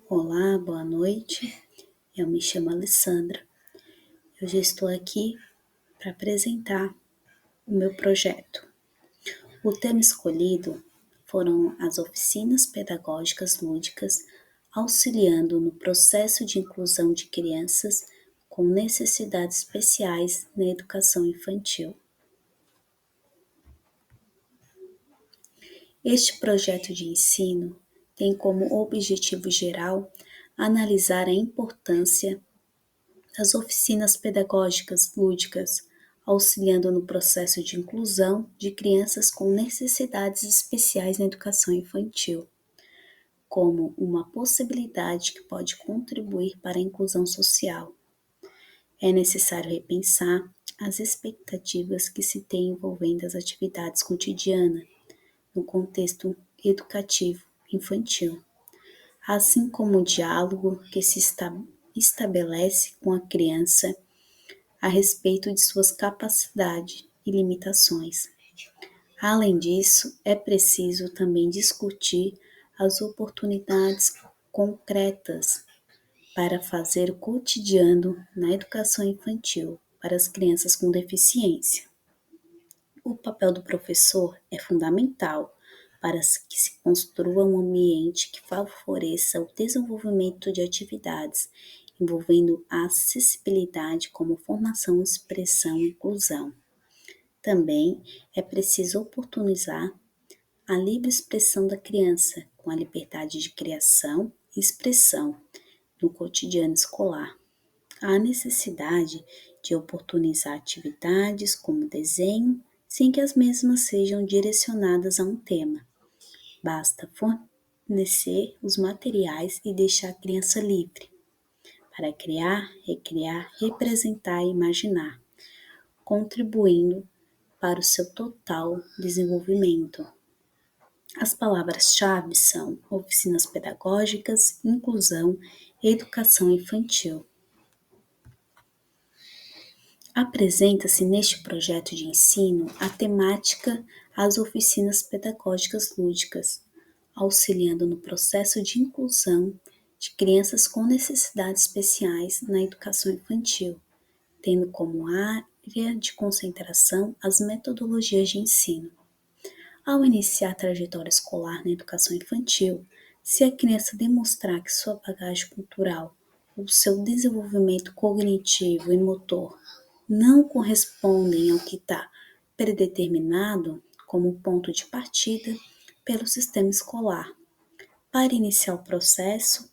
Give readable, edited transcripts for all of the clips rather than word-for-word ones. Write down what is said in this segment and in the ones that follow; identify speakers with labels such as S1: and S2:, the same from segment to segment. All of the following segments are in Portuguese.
S1: Olá, boa noite. Eu me chamo Alessandra. Eu já estou aqui para apresentar o meu projeto. O tema escolhido foram as oficinas pedagógicas lúdicas, auxiliando no processo de inclusão de crianças com necessidades especiais na educação infantil. Este projeto de ensino tem como objetivo geral analisar a importância das oficinas pedagógicas lúdicas, auxiliando no processo de inclusão de crianças com necessidades especiais na educação infantil, como uma possibilidade que pode contribuir para a inclusão social. É necessário repensar as expectativas que se têm envolvendo as atividades cotidianas no contexto educativo infantil, assim como o diálogo que se estabelece com a criança a respeito de suas capacidades e limitações. Além disso, é preciso também discutir as oportunidades concretas para fazer o cotidiano na educação infantil para as crianças com deficiência. O papel do professor é fundamental para que se construa um ambiente que favoreça o desenvolvimento de atividades envolvendo a acessibilidade como formação, expressão e inclusão. Também é preciso oportunizar a livre expressão da criança com a liberdade de criação e expressão no cotidiano escolar. Há necessidade de oportunizar atividades como desenho, sem que as mesmas sejam direcionadas a um tema. Basta fornecer os materiais e deixar a criança livre para criar, recriar, representar e imaginar, contribuindo para o seu total desenvolvimento. As palavras-chave são oficinas pedagógicas, inclusão e educação infantil. Apresenta-se neste projeto de ensino a temática As oficinas pedagógicas lúdicas, auxiliando no processo de inclusão de crianças com necessidades especiais na educação infantil, tendo como área de concentração as metodologias de ensino. Ao iniciar a trajetória escolar na educação infantil, se a criança demonstrar que sua bagagem cultural ou seu desenvolvimento cognitivo e motor não correspondem ao que está predeterminado como ponto de partida pelo sistema escolar. Para iniciar o processo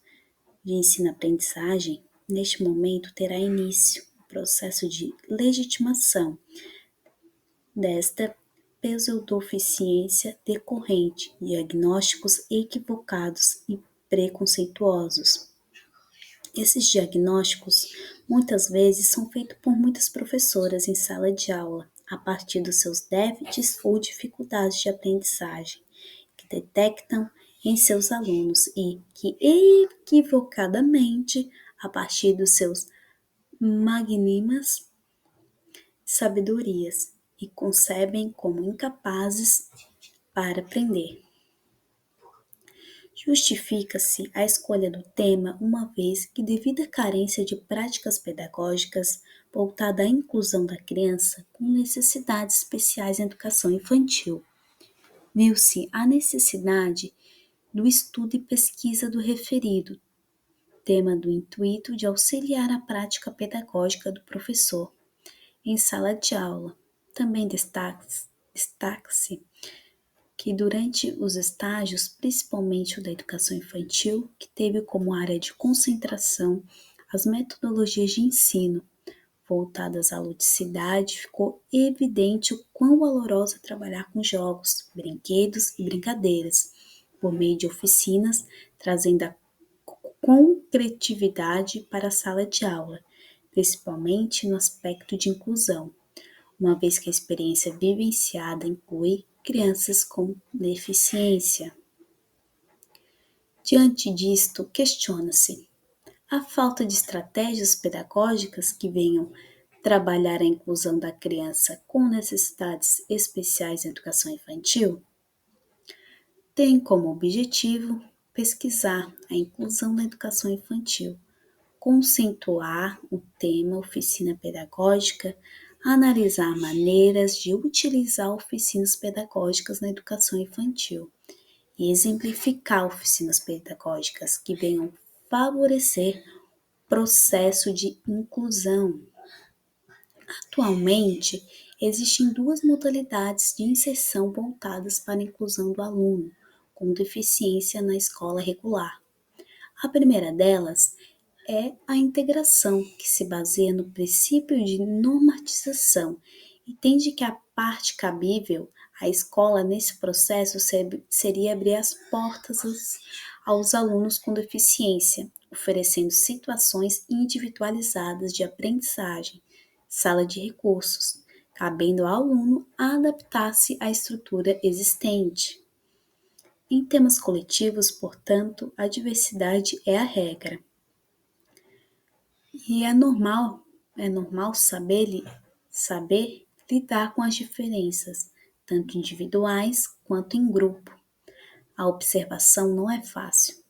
S1: de ensino-aprendizagem, neste momento terá início o processo de legitimação desta pseudodeficiência decorrente de diagnósticos equivocados e preconceituosos. Esses diagnósticos muitas vezes são feitos por muitas professoras em sala de aula, a partir dos seus déficits ou dificuldades de aprendizagem, que detectam em seus alunos e que equivocadamente, a partir dos seus magnínimas sabedorias, e concebem como incapazes para aprender. Justifica-se a escolha do tema uma vez que, devido à carência de práticas pedagógicas voltada à inclusão da criança com necessidades especiais em educação infantil, viu-se a necessidade do estudo e pesquisa do referido tema do intuito de auxiliar a prática pedagógica do professor em sala de aula. Também destaca-se que durante os estágios, principalmente o da educação infantil, que teve como área de concentração as metodologias de ensino voltadas à ludicidade, ficou evidente o quão valoroso é trabalhar com jogos, brinquedos e brincadeiras, por meio de oficinas, trazendo a concretividade para a sala de aula, principalmente no aspecto de inclusão, uma vez que a experiência vivenciada inclui crianças com deficiência. Diante disto, questiona-se: a falta de estratégias pedagógicas que venham trabalhar a inclusão da criança com necessidades especiais em educação infantil? Tem como objetivo pesquisar a inclusão na educação infantil, conceituar o tema oficina pedagógica, analisar maneiras de utilizar oficinas pedagógicas na educação infantil e exemplificar oficinas pedagógicas que venham favorecer o processo de inclusão. Atualmente, existem duas modalidades de inserção voltadas para a inclusão do aluno com deficiência na escola regular. A primeira delas é a integração, que se baseia no princípio de normatização, e entende que a parte cabível à escola nesse processo seria abrir as portas aos alunos com deficiência, oferecendo situações individualizadas de aprendizagem, sala de recursos, cabendo ao aluno adaptar-se à estrutura existente. Em temas coletivos, portanto, a diversidade é a regra. E é normal saber lidar com as diferenças, tanto individuais quanto em grupo. A observação não é fácil.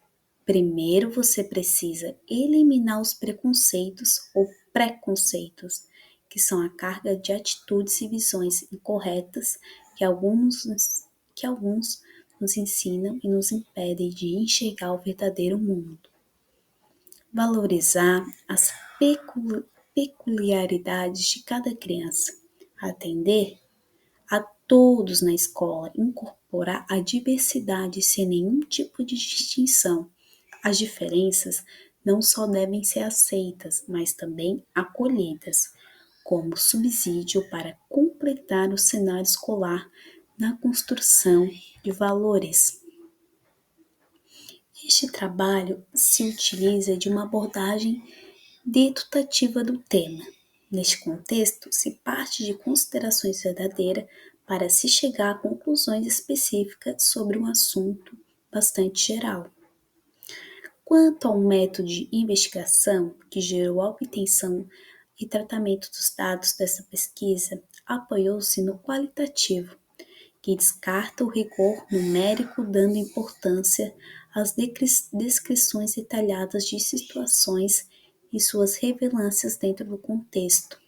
S1: Primeiro você precisa eliminar os preconceitos ou preconceitos, que são a carga de atitudes e visões incorretas que alguns nos ensinam e nos impedem de enxergar o verdadeiro mundo. Valorizar as peculiaridades de cada criança, atender a todos na escola, incorporar a diversidade sem nenhum tipo de distinção. As diferenças não só devem ser aceitas, mas também acolhidas, como subsídio para completar o cenário escolar na construção de valores. Este trabalho se utiliza de uma abordagem dedutativa do tema. Neste contexto, se parte de considerações verdadeiras para se chegar a conclusões específicas sobre um assunto bastante geral. Quanto ao método de investigação que gerou a obtenção e tratamento dos dados dessa pesquisa, apoiou-se no qualitativo, que descarta o rigor numérico, dando importância às descrições detalhadas de situações e suas relevâncias dentro do contexto,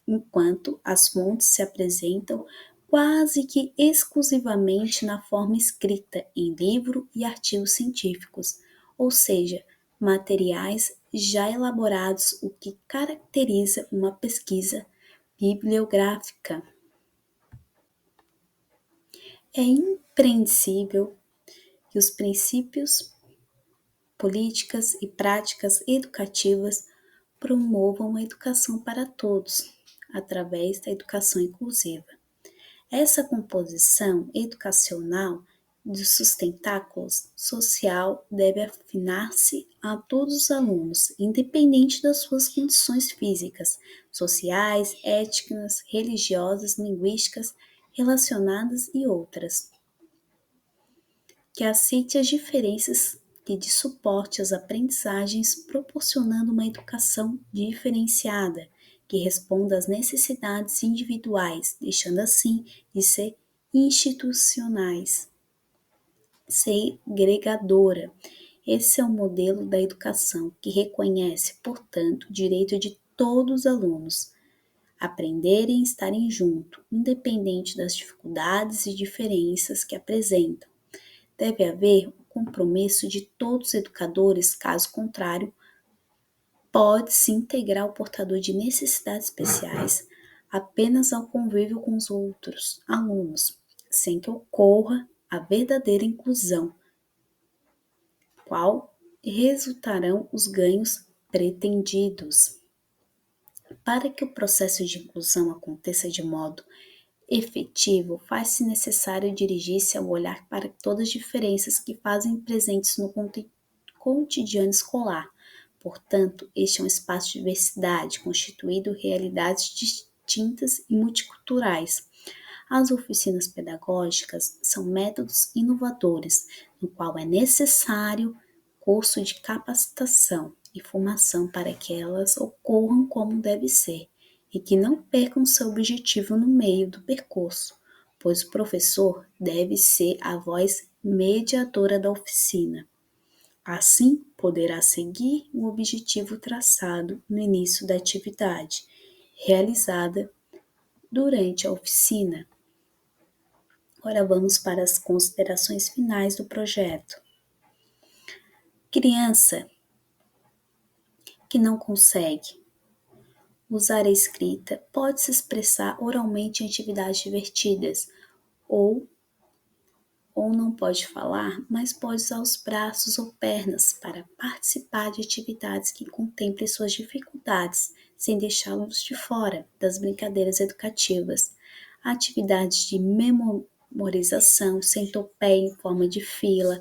S1: enquanto as fontes se apresentam quase que exclusivamente na forma escrita em livro e artigos científicos, ou seja, materiais já elaborados, o que caracteriza uma pesquisa bibliográfica. É imprescindível que os princípios, políticas e práticas educativas promovam a educação para todos, através da educação inclusiva. Essa composição educacional de sustentáculos social deve afinar-se a todos os alunos, independente das suas condições físicas, sociais, étnicas, religiosas, linguísticas, relacionadas e outras. Que aceite as diferenças e de suporte às aprendizagens, proporcionando uma educação diferenciada, que responda às necessidades individuais, deixando assim de ser institucionais, segregadora. Esse é o modelo da educação que reconhece, portanto, o direito de todos os alunos aprenderem e estarem juntos, independente das dificuldades e diferenças que apresentam. Deve haver o compromisso de todos os educadores, caso contrário, pode-se integrar o portador de necessidades especiais apenas ao convívio com os outros alunos, sem que ocorra a verdadeira inclusão, qual resultarão os ganhos pretendidos. Para que o processo de inclusão aconteça de modo efetivo, faz-se necessário dirigir-se ao olhar para todas as diferenças que fazem presentes no cotidiano escolar. Portanto, este é um espaço de diversidade, constituído de realidades distintas e multiculturais. As oficinas pedagógicas são métodos inovadores, no qual é necessário curso de capacitação e formação para que elas ocorram como deve ser e que não percam seu objetivo no meio do percurso, pois o professor deve ser a voz mediadora da oficina. Assim, poderá seguir o objetivo traçado no início da atividade, realizada durante a oficina. Agora vamos para as considerações finais do projeto. Criança que não consegue usar a escrita pode se expressar oralmente em atividades divertidas ou não pode falar, mas pode usar os braços ou pernas para participar de atividades que contemplem suas dificuldades, sem deixá-los de fora das brincadeiras educativas. Atividades de memorização, centopeia em forma de fila,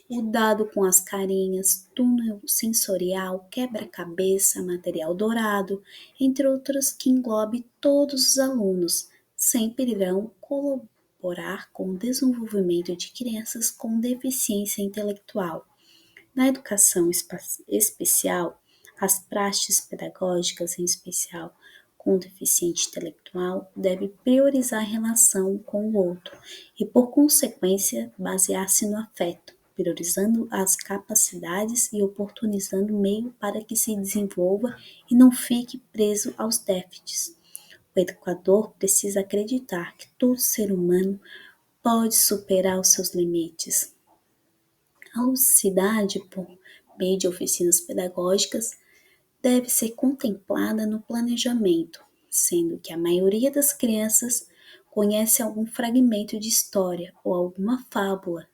S1: o dado com as carinhas, túnel sensorial, quebra-cabeça, material dourado, entre outras que englobe todos os alunos, sempre irão colaborar com o desenvolvimento de crianças com deficiência intelectual. Na educação especial, as praxes pedagógicas, em especial com o deficiente intelectual, devem priorizar a relação com o outro e, por consequência, basear-se no afeto, priorizando as capacidades e oportunizando o meio para que se desenvolva e não fique preso aos déficits. O educador precisa acreditar que todo ser humano pode superar os seus limites. A ludicidade, por meio de oficinas pedagógicas, deve ser contemplada no planejamento, sendo que a maioria das crianças conhece algum fragmento de história ou alguma fábula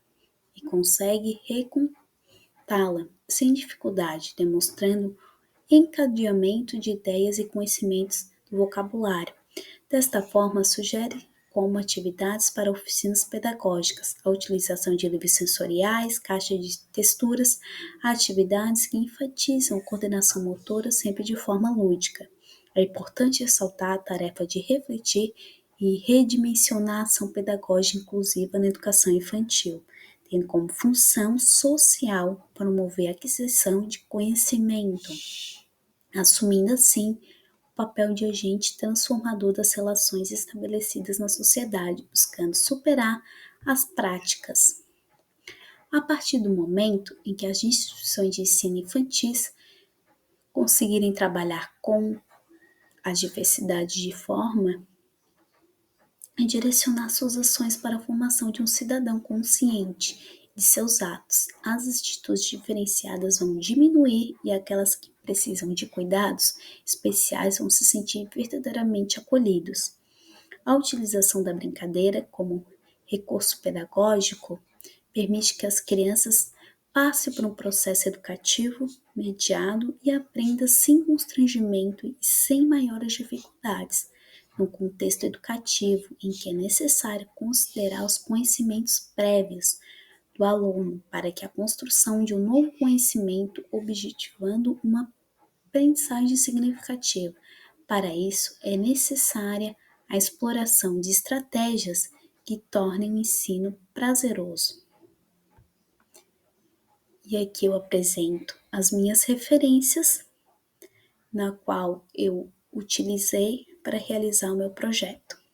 S1: e consegue recontá-la sem dificuldade, demonstrando encadeamento de ideias e conhecimentos do vocabulário. Desta forma, sugere como atividades para oficinas pedagógicas a utilização de livros sensoriais, caixas de texturas, atividades que enfatizam a coordenação motora sempre de forma lúdica. É importante ressaltar a tarefa de refletir e redimensionar a ação pedagógica inclusiva na educação infantil, tendo como função social promover a aquisição de conhecimento, assumindo assim o papel de agente transformador das relações estabelecidas na sociedade, buscando superar as práticas. A partir do momento em que as instituições de ensino infantis conseguirem trabalhar com as diversidades de forma a direcionar suas ações para a formação de um cidadão consciente de seus atos, as atitudes diferenciadas vão diminuir e aquelas que precisam de cuidados especiais vão se sentir verdadeiramente acolhidos. A utilização da brincadeira como recurso pedagógico permite que as crianças passem por um processo educativo mediado e aprendam sem constrangimento e sem maiores dificuldades, num contexto educativo em que é necessário considerar os conhecimentos prévios do aluno para que a construção de um novo conhecimento objetivando uma aprendizagem significativa. Para isso, é necessária a exploração de estratégias que tornem o ensino prazeroso. E aqui eu apresento as minhas referências, na qual eu utilizei para realizar o meu projeto.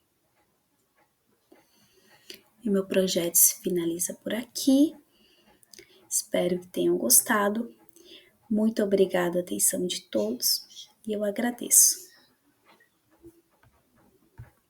S1: E meu projeto se finaliza por aqui. Espero que tenham gostado. Muito obrigada a atenção de todos e eu agradeço.